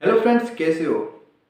Hello friends, कैसे हो।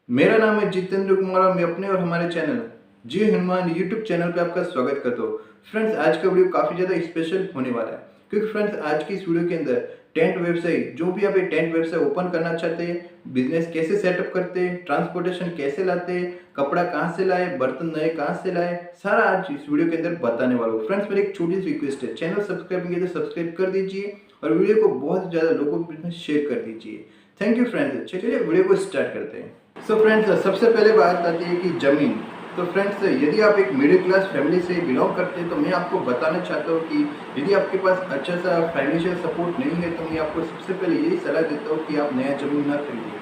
मेरा नाम है जितेंद्र कुमार और मैं अपने और हमारे चैनल जी हनुमान यूट्यूब चैनल पे आपका स्वागत करता हूँ। फ्रेंड्स, आज का वीडियो काफ़ी ज़्यादा स्पेशल होने वाला है क्योंकि फ्रेंड्स आज की इस वीडियो के अंदर टेंट व्यवसाय, जो भी आप ये टेंट व्यवसाय ओपन करना चाहते हैं, बिजनेस कैसे सेटअप करते हैं, ट्रांसपोर्टेशन कैसे लाते हैं, कपड़ा कहाँ से लाए, बर्तन नए कहाँ से लाए, सारा आज इस वीडियो के अंदर बताने वाला हूँ। फ्रेंड्स, मेरी एक छोटी सी रिक्वेस्ट है, चैनल सब्सक्राइब नहीं किया तो सब्सक्राइब कर दीजिए और वीडियो को बहुत ज़्यादा लोगों के बीच शेयर कर दीजिए। Thank you friends. चलिए वीडियो को स्टार्ट करते हैं। सो फ्रेंड्स, सबसे पहले बात आती है कि जमीन। तो फ्रेंड्स, यदि आप एक मिडिल क्लास फैमिली से बिलोंग करते हैं तो मैं आपको बताना चाहता हूँ कि यदि आपके पास अच्छा सा फाइनेंशियल सपोर्ट नहीं है तो मैं आपको सबसे पहले यही सलाह देता हूँ कि आप नया जमीन ना खरीदिए,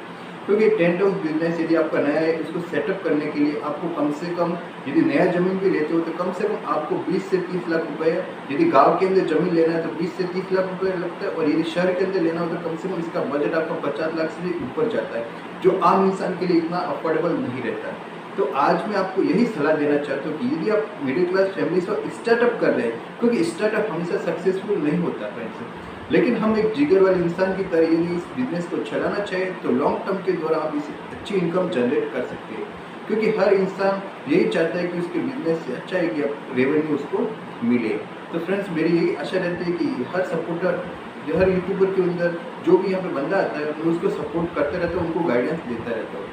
क्योंकि टेंट हाउस बिजनेस यदि आपका नया है, उसको सेटअप करने के लिए आपको कम से कम, यदि नया जमीन भी लेते हो तो कम से कम आपको 20 से 30 लाख रुपए, यदि गांव के अंदर जमीन लेना है तो 20 से 30 लाख रुपए लगता है, और यदि शहर के अंदर लेना हो तो कम से कम इसका बजट आपका 50 लाख से भी ऊपर जाता है, जो आम इंसान के लिए इतना अफोर्डेबल नहीं रहता है। तो आज मैं आपको यही सलाह देना चाहता हूँ कि यदि आप मिडिल क्लास फैमिली से स्टार्टअप कर रहे हैं, क्योंकि स्टार्टअप हमेशा सक्सेसफुल नहीं होता फ्रेंड्स, लेकिन हम एक जिगर वाले इंसान की तरह यदि इस बिजनेस को चलाना चाहे तो लॉन्ग टर्म के द्वारा आप इसे अच्छी इनकम जनरेट कर सकते हैं, क्योंकि हर इंसान यही चाहता है कि उसके बिजनेस से अच्छा है कि रेवेन्यू उसको मिले। तो फ्रेंड्स, मेरी यही आशा रहती है कि हर सपोर्टर, हर यूट्यूबर के अंदर जो भी यहाँ पे बंदा आता है मैं उसको सपोर्ट करते रहता हूँ, उनको गाइडेंस देता रहता हूँ।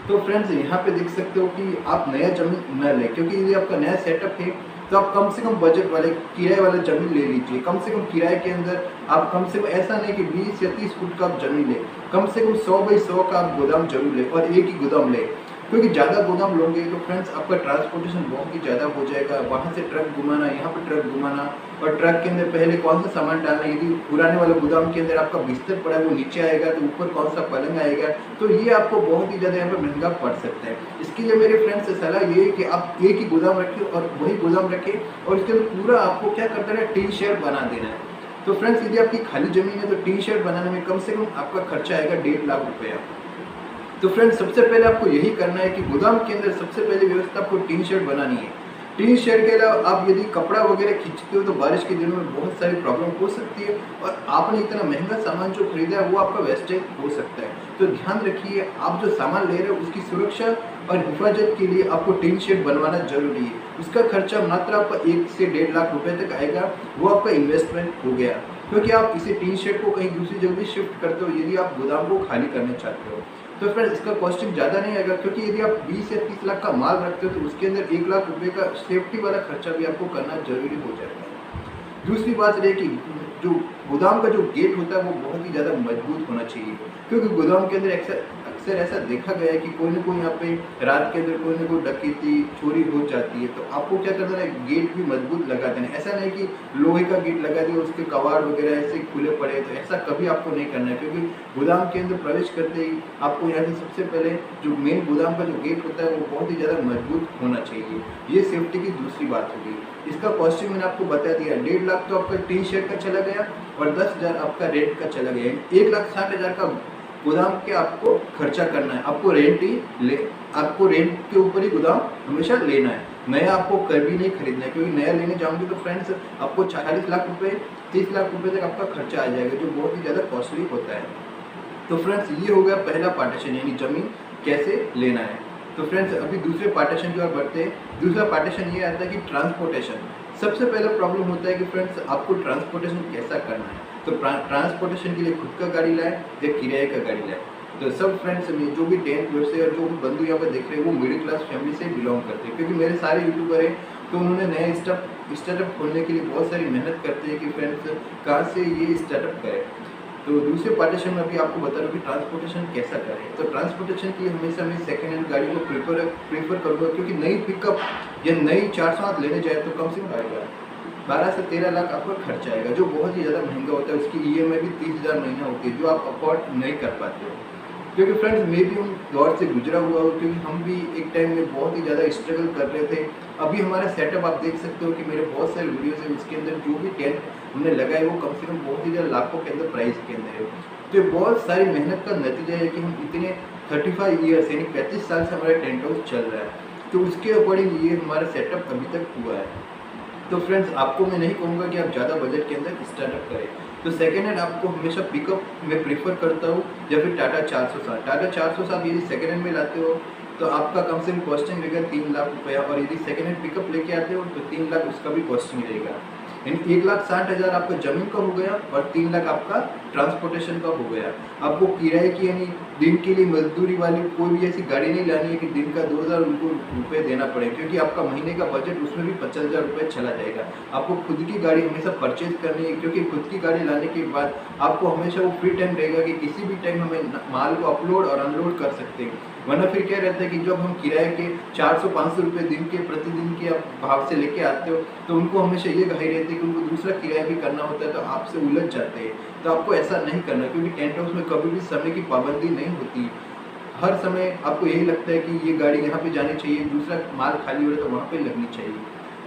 तो फ्रेंड्स, यहाँ पे देख सकते हो कि आप नया जमीन न लें, क्योंकि यदि आपका नया सेटअप है तो आप कम से कम बजट वाले किराए वाला जमीन ले लीजिए। कम से कम किराए के अंदर आप कम से कम ऐसा नहीं कि 20 या 30 फुट का आप जमीन लें, कम से कम 100 बाई 100 का आप गोदाम जरूर लें, और एक ही गोदाम लें, क्योंकि ज़्यादा गोदाम लोगे तो फ्रेंड्स आपका ट्रांसपोर्टेशन बहुत ही ज़्यादा हो जाएगा। वहाँ से ट्रक घुमाना, यहाँ पर ट्रक घुमाना, और ट्रक के अंदर पहले कौन सा सामान डालना, यदि पुराने वाले गोदाम के अंदर आपका बिस्तर पड़ा है वो नीचे आएगा तो ऊपर कौन सा पलंग आएगा, तो ये आपको बहुत ही ज़्यादा यहाँ पर महंगा पड़ सकता है। इसके लिए मेरे फ्रेंड्स से सलाह ये है कि आप एक ही गोदाम रखिए और वही गोदाम रखें, और इसके अंदर पूरा आपको क्या करना है, टीन शेड बना देना है। तो फ्रेंड्स, यदि आपकी खाली जमीन है तो टीन शेड बनाने में कम से कम आपका खर्चा आएगा 1.5 लाख रुपया। तो फ्रेंड्स, सबसे पहले आपको यही करना है कि गोदाम के अंदर सबसे पहले व्यवस्था आपको टीन शेड बनानी है। टीन शेड के अलावा आप यदि कपड़ा वगैरह खींचते हो तो बारिश के दिनों में बहुत सारी प्रॉब्लम हो सकती है, और आपने इतना महंगा सामान जो खरीदा है वो आपका वेस्टेज हो सकता है। तो ध्यान रखिए, आप जो सामान ले रहे हो उसकी सुरक्षा और हिफाजत के लिए आपको टीन शेड बनवाना जरूरी है। उसका खर्चा मात्र आपका 1 से 1.5 लाख रुपए तक आएगा, वो आपका इन्वेस्टमेंट हो गया, क्योंकि आप इसे टीन शेड को कहीं दूसरी जगह शिफ्ट करते हो यदि आप गोदाम को खाली करना चाहते हो। तो फ्रेंड्स, इसका कॉस्टिंग ज़्यादा नहीं आएगा, क्योंकि यदि आप 20 या 30 लाख का माल रखते हो तो उसके अंदर 1 लाख रुपए का सेफ्टी वाला खर्चा भी आपको करना जरूरी हो जाता है। दूसरी बात ये कि जो गोदाम का जो गेट होता है वो बहुत ही ज़्यादा मजबूत होना चाहिए, क्योंकि गोदाम के अंदर अक्सर ऐसा देखा गया है कि कोई ना कोई यहाँ पे रात के अंदर कोई ना कोई डकैती चोरी हो जाती है, तो आपको क्या करना है, गेट भी मजबूत लगा देना। ऐसा नहीं कि लोहे का गेट लगा दिया उसके कबाड़ वगैरह ऐसे खुले पड़े, तो ऐसा कभी आपको नहीं करना है, क्योंकि गोदाम के अंदर प्रवेश करते ही आपको यहाँ से सबसे पहले जो मेन गोदाम का जो गेट होता है वो बहुत ही ज़्यादा मजबूत होना चाहिए। ये सेफ्टी की दूसरी बात होगी। इसका कॉस्टिंग मैंने आपको बता दिया, 1.5 लाख तो आपका टीन शेड का चला गया और 10,000 आपका रेंट का चला गया। 1,60,000 का गोदाम के आपको खर्चा करना है। आपको रेंट के ऊपर ही गोदाम हमेशा लेना है, नया आपको कभी नहीं खरीदना है, क्योंकि नया लेने जाओगे तो फ्रेंड्स आपको 40 लाख रुपए 30 लाख रुपए तक आपका खर्चा आ जाएगा, जो बहुत ही ज़्यादा कॉस्टली होता है। तो फ्रेंड्स, ये हो गया पहला पार्टीशन, यानी जमीन कैसे लेना है। तो फ्रेंड्स, अभी दूसरे पार्टीशन की ओर बढ़ते हैं। दूसरा पार्टीशन ये आता है कि ट्रांसपोर्टेशन। सबसे पहला प्रॉब्लम होता है कि फ्रेंड्स आपको ट्रांसपोर्टेशन कैसा करना है। तो ट्रांसपोर्टेशन के लिए खुद का गाड़ी लाए या किराए का गाड़ी लाए। तो सब फ्रेंड्स में जो भी टेंथ व्यवसाय और जो भी बंधु यहाँ पर देख रहे हैं वो मिडिल क्लास फैमिली से बिलोंग करते हैं, क्योंकि मेरे सारे यूट्यूबर हैं तो उन्होंने नया स्टार्टअप खोलने के लिए बहुत सारी मेहनत करते हैं कि फ्रेंड्स कहाँ से ये स्टार्टअप करें। तो दूसरे पार्टीशन में अभी आपको बता रहा हूँ कि ट्रांसपोर्टेशन कैसा करें। तो ट्रांसपोर्टेशन के लिए हमेशा मैं सेकेंड हैंड गाड़ी को प्रीफर करूँगा, क्योंकि नई पिकअप या नई 408 लेने जाए तो कम से कम आएगा 12 से 13 लाख आपका खर्चा आएगा, जो बहुत ही ज़्यादा महंगा होता है। उसकी EMI भी 30,000 महीना होती है, जो आप अफोर्ड नहीं कर पाते हो। क्योंकि फ्रेंड्स, मैं भी उन दौर से गुजरा हुआ हूँ, क्योंकि हम भी एक टाइम में बहुत ही ज़्यादा स्ट्रगल कर रहे थे। अभी हमारा सेटअप आप देख सकते हो कि मेरे बहुत सारे वीडियोज़ हैं, उसके अंदर जो भी टेंट हमने लगाए वो कम से कम बहुत ही ज़्यादा लाखों के अंदर प्राइस के अंदर है। तो ये बहुत सारी मेहनत का नतीजा है कि हम इतने 35 ईयर्स यानी 35 साल से हमारा टेंट हाउस चल रहा है, तो उसके अकॉर्डिंग ये हमारा सेटअप अभी तक हुआ है। तो फ्रेंड्स, आपको मैं नहीं कहूँगा कि आप ज़्यादा बजट के अंदर स्टार्टअप करें। तो सेकेंड हैंड आपको हमेशा पिकअप में प्रीफर करता हूँ, या फिर टाटा 407। टाटा 407 यदि सेकेंड हैंड में लाते हो तो आपका कम से कम कॉस्टिंग रहेगा 3 लाख रुपया, और यदि सेकेंड हैंड पिकअप लेके आते हो तो 3 लाख उसका भी कॉस्टिंग रहेगा। यानी 1,60,000 आपका ज़मीन का हो गया और 3 लाख आपका ट्रांसपोर्टेशन का हो गया। आपको किराए की यानी दिन के लिए मजदूरी वाली कोई भी ऐसी गाड़ी नहीं लानी है कि दिन का 2,000 उनको रुपये देना पड़े, क्योंकि आपका महीने का बजट उसमें भी 50,000 रुपये चला जाएगा। आपको खुद की गाड़ी हमेशा परचेज करनी है, क्योंकि खुद की गाड़ी लाने के बाद आपको हमेशा वो फ्री टाइम रहेगा कि किसी भी टाइम हमें माल को अपलोड और अनलोड कर सकते हैं। वरना फिर क्या रहता है कि जब हम किराए के 400-500 रुपये दिन के प्रतिदिन के आप भाव से लेके आते हो तो उनको हमेशा ये घाई रहती है कि उनको दूसरा किराया भी करना होता है, तो आपसे उलझ जाते हैं। तो आपको ऐसा नहीं करना, क्योंकि टेंट हाउस में कभी भी समय की पाबंदी नहीं होती। हर समय आपको यही लगता है कि ये गाड़ी यहाँ पे जानी चाहिए, दूसरा माल खाली हो रहा है तो वहाँ पे लगनी चाहिए।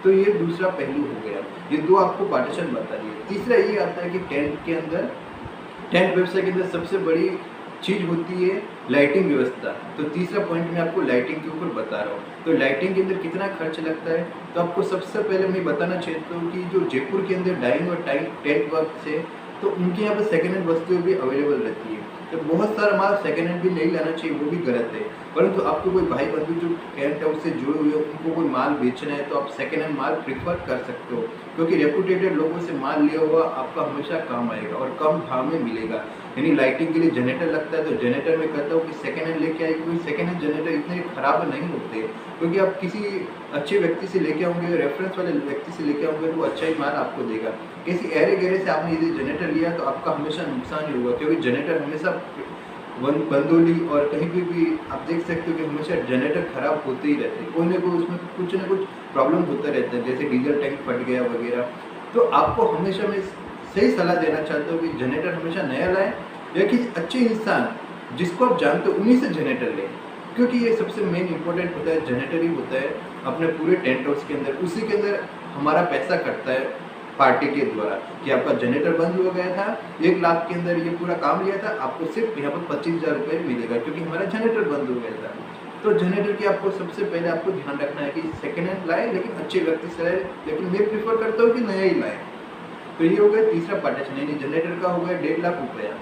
तो ये दूसरा पहलू हो गया। ये 2 आपको पार्टीशन बता दिए। तीसरा ये आता है कि टेंट के अंदर, टेंट व्यवसाय के अंदर सबसे बड़ी चीज़ होती है लाइटिंग व्यवस्था। तो तीसरा पॉइंट मैं आपको लाइटिंग के ऊपर बता रहा हूँ। तो लाइटिंग के अंदर कितना खर्च लगता है, तो आपको सबसे पहले मैं बताना चाहता हूँ कि जो जयपुर के अंदर डाइंग और टेंट वर्क है, तो उनके यहाँ पर सेकेंड हैंड वस्तुएं भी अवेलेबल रहती है। तो बहुत सारा माल सेकेंड हैंड भी नहीं लाना चाहिए, वो भी गलत है। परंतु आपको कोई भाई बंधु जो टेंट हाउस से जुड़े हुए हो, उनको कोई माल बेचना है तो आप सेकेंड हैंड माल प्रीफर कर सकते हो, क्योंकि रेपुटेटेड लोगों से माल लिया हुआ आपका हमेशा काम आएगा और कम भाव में मिलेगा। यानी लाइटिंग के लिए जनरेटर लगता है, तो जनरेटर में कहता हूँ कि सेकेंड हैंड लेके आए, क्योंकि सेकेंड हैंड जनरेटर इतने खराब नहीं होते, क्योंकि आप किसी अच्छे व्यक्ति से लेके आओगे, रेफरेंस वाले व्यक्ति से लेके आओगे तो वो अच्छा ही माल आपको देगा। किसी एरे गहरे से आपने यदि जनरेटर लिया तो आपका हमेशा नुकसान ही होगा, क्योंकि जनरेटर हमेशा बंदोली और कहीं भी आप देख सकते हो कि हमेशा जनरेटर खराब होते ही रहते हैं। कोई ना कोई उसमें कुछ ना कुछ प्रॉब्लम होता रहता है, जैसे डीजल टैंक फट गया वगैरह। तो आपको हमेशा मैं सही सलाह देना चाहता हूँ कि जनरेटर हमेशा नया लाएं, या किसी अच्छे इंसान जिसको आप जानते हो उन्हीं से जनरेटर लें, क्योंकि ये सबसे मेन इंपॉर्टेंट होता है, जनरेटर ही होता है अपने पूरे टेंट हाउस के अंदर। उसी के अंदर हमारा पैसा कटता है पार्टी के द्वारा, कि आपका जनरेटर बंद हो गया था, 1 लाख के अंदर ये पूरा काम लिया था, आपको सिर्फ यहाँ पर 25,000 रुपये मिलेगा, क्योंकि हमारा जनरेटर बंद हो गया था। तो जनरेटर की आपको सबसे पहले आपको ध्यान रखना है कि सेकेंड हैंड लाए, लेकिन अच्छे व्यक्ति से लाए, लेकिन मैं प्रीफर करता हूँ कि नया ही लाए। तो ये हो गया तीसरा पार्टीशन, यानी जनरेटर का हो गया 1.5 लाख रुपया।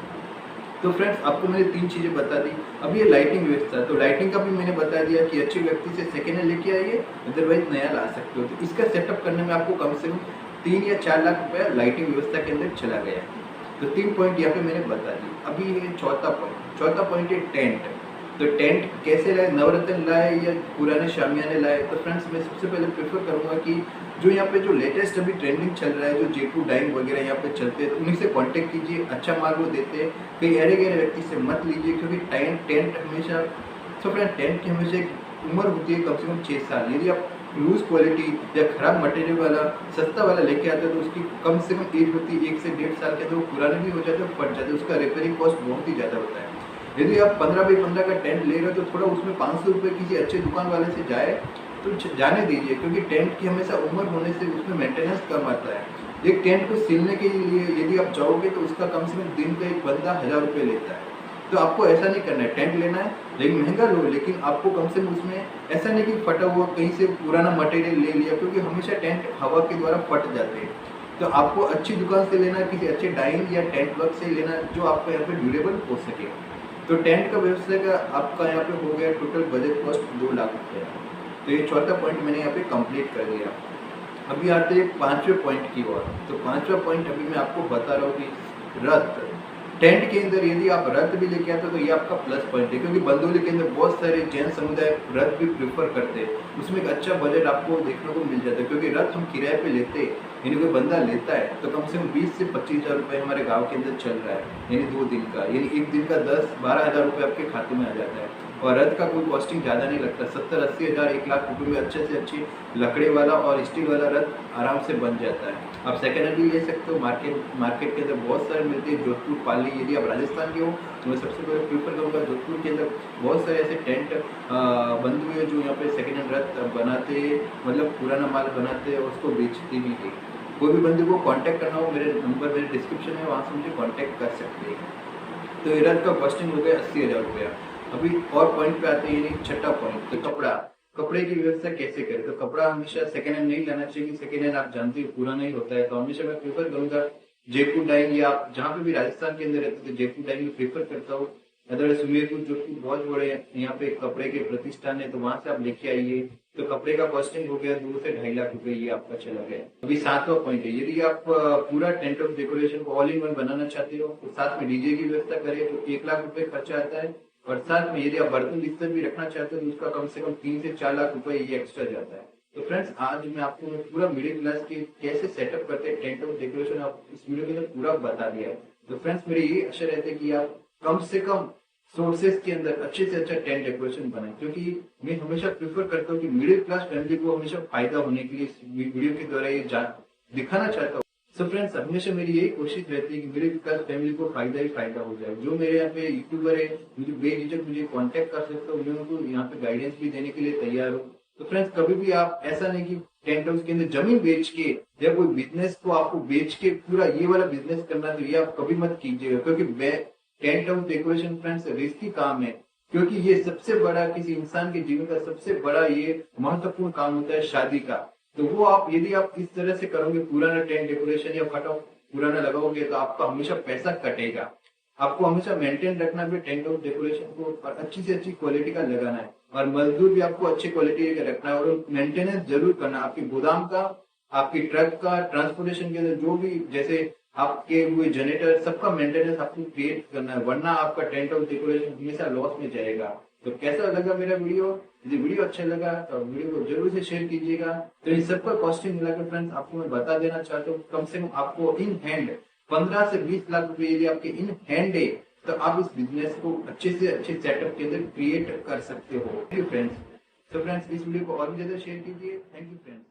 तो फ्रेंड्स आपको मैंने 3 चीज़ें बता दी। अब ये लाइटिंग व्यवस्था, तो लाइटिंग का भी मैंने बता दिया कि अच्छे व्यक्ति से सेकेंड हैंड लेके आइए, अदरवाइज नया ला सकते हो। तो इसका सेटअप करने में आपको कम से कम 3 या 4 लाख रुपया लाइटिंग व्यवस्था के अंदर चला गया। तो 3 पॉइंट यहाँ पे मैंने बता दी। अभी है चौथा पॉइंट है टेंट। तो टेंट कैसे लाए, नवरत्न लाए या पुराने शामियाने लाए? तो फ्रेंड्स मैं सबसे पहले प्रेफर करूँगा कि जो यहाँ पे जो लेटेस्ट अभी ट्रेंडिंग चल रहा है, जो जयपुर डाइंग वगैरह यहाँ पे चलते हैं, तो उन्हीं से कांटेक्ट कीजिए, अच्छा माल वो देते हैं। कहीं अरे गहरे व्यक्ति से मत लीजिए, क्योंकि टेंट हमेशा, तो फ्रेंड टेंट की हमेशा एक उम्र होती है कम से कम 6 साल। यदि आप लूज क्वालिटी या खराब मटेरियल वाला सस्ता वाला लेके आते हो तो उसकी कम से कम एज होती है 1 से 1.5 साल के अंदर, वो पुराने भी हो जाते हैं, फट जाते हैं, उसका रिपेयरिंग कॉस्ट बहुत ही ज़्यादा होता है। यदि आप 15 बाई 15 का टेंट ले रहे हो तो थोड़ा उसमें 500 रुपये किसी अच्छे दुकान वाले से जाए तो जाने दीजिए, क्योंकि टेंट की हमेशा उम्र होने से उसमें मेंटेनेंस कम आता है। एक टेंट को सिलने के लिए यदि आप जाओगे तो उसका कम से कम दिन का एक बंदा 1000 रुपये लेता है। तो आपको ऐसा नहीं करना है, टेंट लेना है लेकिन महंगा लो, लेकिन आपको कम से कम उसमें ऐसा नहीं कि फटा हुआ कहीं से पुराना मटेरियल ले लिया, क्योंकि हमेशा टेंट हवा के द्वारा फट जाते हैं। तो आपको अच्छी दुकान से लेना, किसी अच्छे डाइंग या टेंट वर्क से लेना जो आपको यहाँ पे ड्यूरेबल हो सके। तो टेंट का व्यवसाय का आपका यहाँ पे हो गया टोटल बजट कॉस्ट 2 लाख रुपये। तो ये चौथा पॉइंट मैंने यहाँ पे कंप्लीट कर दिया। अभी आते हैं 5वें पॉइंट की ओर। तो 5वां पॉइंट अभी मैं आपको बता रहा हूँ कि रथ। टेंट के अंदर यदि आप रथ भी लेके आते हो तो ये आपका प्लस पॉइंट है, क्योंकि बंदोली के अंदर बहुत सारे जैन समुदाय रथ भी प्रेफर करते हैं। उसमें एक अच्छा बजट आपको देखने को मिल जाता है, क्योंकि रथ हम किराए पे लेते हैं, यानी कोई बंदा लेता है तो कम से कम 20 से 25,000 रुपये हमारे गांव के अंदर चल रहा है, यानी 2 दिन का, यानी एक दिन का 10-12 हज़ार रुपये आपके खाते में आ जाता है। और रथ का कोई कॉस्टिंग ज़्यादा नहीं लगता, 70-80 हज़ार 1 लाख रुपये में अच्छे से अच्छी लकड़ी वाला और स्टील वाला रथ आराम से बन जाता है। आप सेकेंड हैंड भी ले सकते हो, मार्केट के अंदर बहुत सारे मिलते हैं। जोधपुर, पाली, यदि आप राजस्थान के हो तो मैं सबसे पहले प्रीफर करूँगा जोधपुर के अंदर बहुत सारे ऐसे टेंट बंधु हैं जो यहाँ पे सेकेंड हैंड रथ बनाते, मतलब पुराना माल बनाते और उसको बेचते भी थे। कोई भी बंदे को कांटेक्ट करना हो, मेरे नंबर मेरे डिस्क्रिप्शन में, वहाँ से मुझे कांटेक्ट कर सकते हैं। तो ये रथ का कॉस्टिंग हो गया 80,000 रुपया। अभी और पॉइंट पे आते हैं, छठा पॉइंट, तो कपड़े की व्यवस्था कैसे करें? तो कपड़ा हमेशा सेकेंड हैंड नहीं लेना चाहिए, सेकेंड हैंड आप जानते हो पुराना ही होता है। तो हमेशा मैं प्रेफर करूँगा जयपुर डाइंग, या आप जहाँ पे भी राजस्थान के अंदर रहते थे जयपुर डाइंग में प्रेफर करता हूँ। अदरवाइज सुमेरपुर जो कि बहुत बड़े यहाँ पे कपड़े के प्रतिष्ठान है, तो वहां से आप लेके आइए। तो कपड़े का कॉस्टिंग हो गया 2 से 2.5 लाख रुपए, ये आपका चला गया। अभी 7वां पॉइंट है, यदि आप पूरा टेंट ऑफ डेकोरेशन को ऑल इन वन बनाना चाहते हो तो साथ में डीजे की व्यवस्था करें तो 1 लाख रुपए खर्चा आता है। और साथ में यदि आप बर्तन बिस्तर भी रखना चाहते हो तो उसका कम से कम 3 से 4 लाख रुपए ये एक्स्ट्रा जाता है। तो फ्रेंड्स, आज मैं आपको पूरा मिडिल क्लास के कैसे सेटअप करते हैं टेंट ऑफ डेकोरेशन आप इस वीडियो के अंदर पूरा बता दिया है। तो फ्रेंड्स, मेरी ये आशा रहती है कि आप कम से कम सोर्सेस के अंदर अच्छे से अच्छा टेंट डेकोरेशन बनाए, क्योंकि मैं हमेशा प्रेफर करता हूँ कि मिडिल क्लास फैमिली को हमेशा फायदा होने के लिए इस वीडियो के द्वारा ये दिखाना चाहता हूँ। सो फ्रेंड्स, हमेशा मेरी यही कोशिश रहती है कि मिडिल क्लास फैमिली को फायदा ही फायदा हो जाए। जो मेरे यहाँ पे यूट्यूबर है मुझे बेझिझक मुझे कांटेक्ट कर सकते हो, मैं उनको यहाँ पे गाइडेंस भी देने के लिए तैयार हूँ। तो फ्रेंड्स, कभी भी आप ऐसा नहीं कि टेंट हाउस के अंदर जमीन बेच के या कोई बिजनेस को आपको बेच के पूरा ये वाला बिजनेस करना, तो ये आप कभी मत कीजिएगा, क्योंकि tent house decoration friends risky काम है। क्योंकि ये सबसे बड़ा किसी इंसान के जीवन का सबसे बड़ा ये महत्वपूर्ण काम होता है शादी का। तो वो आप यदि आप इस तरह से करोगे पुराना टेंट डेकोरेशन या फटाफट पुराना लगाओगे तो आपका हमेशा पैसा कटेगा। आपको हमेशा मेंटेन रखना भी टेंट हाउस डेकोरेशन को, और अच्छी से अच्छी क्वालिटी का लगाना है, और मजदूर भी आपको अच्छी क्वालिटी का रखना है, और मेंटेनेंस जरूर करना। आपके गोदाम का, आपकी ट्रक का, ट्रांसपोर्टेशन के अंदर जो भी, जैसे आपके हुए जनरेटर, सबका मेंटेनेंस आपको क्रिएट करना है, वरना आपका टेंट हाउस डेकोरेशन हमेशा लॉस में जाएगा। तो कैसा लगा मेरा वीडियो? यदि वीडियो अच्छा लगा तो वीडियो को जरूर से शेयर कीजिएगा। तो इन सबका कॉस्टिंग मिलाकर फ्रेंड्स आपको मैं बता देना चाहता हूँ, कम से कम आपको इन हैंड 15 से 20 लाख रुपए यदि आपके इन हैंड है तो आप इस बिजनेस को अच्छे से अच्छे सेटअप के अंदर क्रिएट कर सकते हो। Thank you friends. तो फ्रेंड्स, इस वीडियो को और भी ज्यादा शेयर कीजिए। Thank you friends.